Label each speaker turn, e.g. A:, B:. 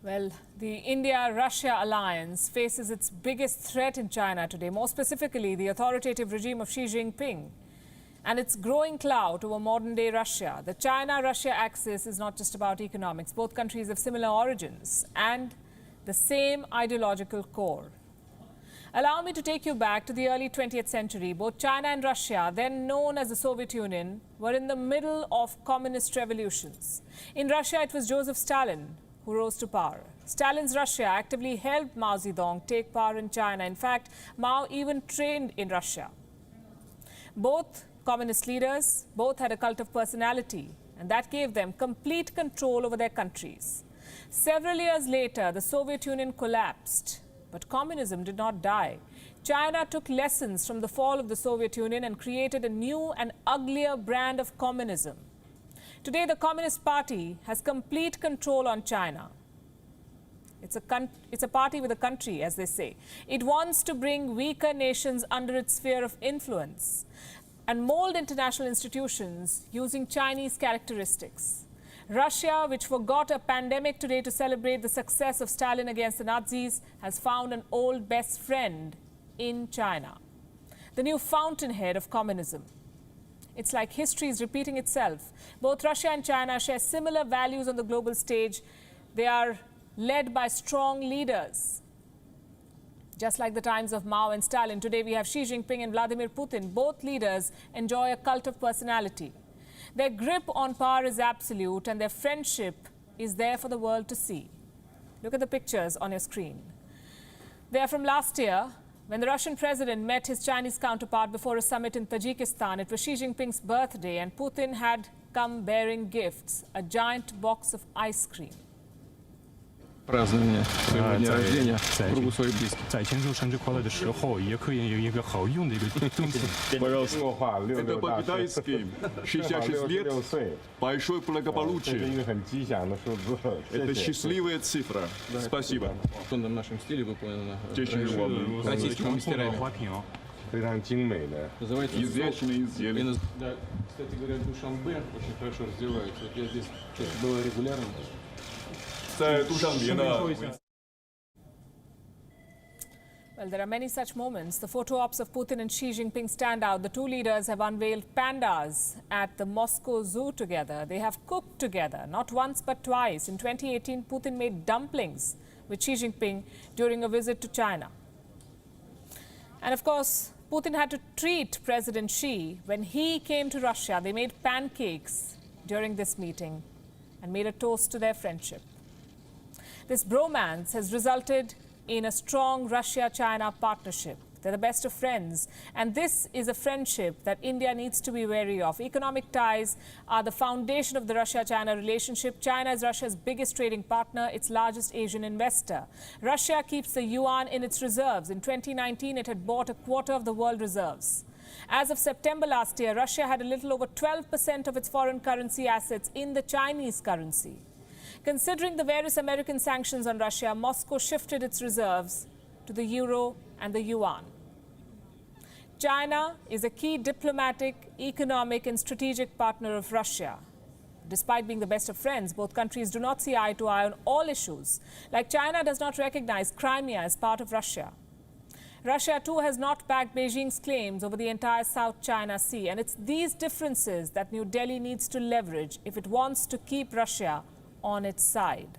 A: Well, the India-Russia alliance faces its biggest threat in China today, more specifically the authoritative regime of Xi Jinping and its growing clout over modern-day Russia. The China-Russia axis is not just about economics. Both countries have similar origins and the same ideological core. Allow me to take you back to the early 20th century. Both China and Russia, then known as the Soviet Union, were in the middle of communist revolutions. In Russia, it was Joseph Stalin who rose to power. Stalin's Russia actively helped Mao Zedong take power in China. In fact, Mao even trained in Russia. Both communist leaders, both had a cult of personality, and that gave them complete control over their countries. Several years later, the Soviet Union collapsed, but communism did not die. China took lessons from the fall of the Soviet Union and created a new and uglier brand of communism. Today, the Communist Party has complete control on China. It's a party with a country, as they say. It wants to bring weaker nations under its sphere of influence and mold international institutions using Chinese characteristics. Russia, which forgot a pandemic today to celebrate the success of Stalin against the Nazis, has found an old best friend in China, the new fountainhead of communism. It's like history is repeating itself. Both Russia and China share similar values on the global stage. They are led by strong leaders. Just like the times of Mao and Stalin, today we have Xi Jinping and Vladimir Putin. Both leaders enjoy a cult of personality. Their grip on power is absolute, and their friendship is there for the world to see. Look at the pictures on your screen. They are from last year, when the Russian president met his Chinese counterpart before a summit in Tajikistan. It was Xi Jinping's birthday, and Putin had come bearing gifts, a giant box of ice cream.
B: Празднование своего дня рождения в кругу своих близких.
C: 在庆祝生日快乐的时候，也可以有一个好用的一个东西。
B: Пожалуйста, это по-китайски. 66 лет, большое благополучие. Это счастливая цифра. Спасибо. В тонном нашем стиле выполнено российскими мастерами.
D: 非常精美的，
B: Изящные изделия.
C: Да, кстати говоря, Душанбе очень хорошо развивается. Вот я здесь было регулярно.
B: 在杜尚别呢。
A: Well, there are many such moments. The photo ops of Putin and Xi Jinping stand out. The two leaders have unveiled pandas at the Moscow Zoo together. They have cooked together, not once but twice. In 2018, Putin made dumplings with Xi Jinping during a visit to China. And of course, Putin had to treat President Xi when he came to Russia. They made pancakes during this meeting and made a toast to their friendship. This bromance has resulted in a strong Russia-China partnership. They're the best of friends, and this is a friendship that India needs to be wary of. Economic ties are the foundation of the Russia-China relationship. China is Russia's biggest trading partner, its largest Asian investor. Russia keeps the yuan in its reserves. In 2019, it had bought a quarter of the world reserves. As of September last year, Russia had a little over 12% of its foreign currency assets in the Chinese currency. Considering the various American sanctions on Russia, Moscow shifted its reserves to the euro and the yuan. China is a key diplomatic, economic and strategic partner of Russia. Despite being the best of friends, both countries do not see eye to eye on all issues. Like China does not recognize Crimea as part of Russia. Russia, too, has not backed Beijing's claims over the entire South China Sea. And it's these differences that New Delhi needs to leverage if it wants to keep Russia on its side.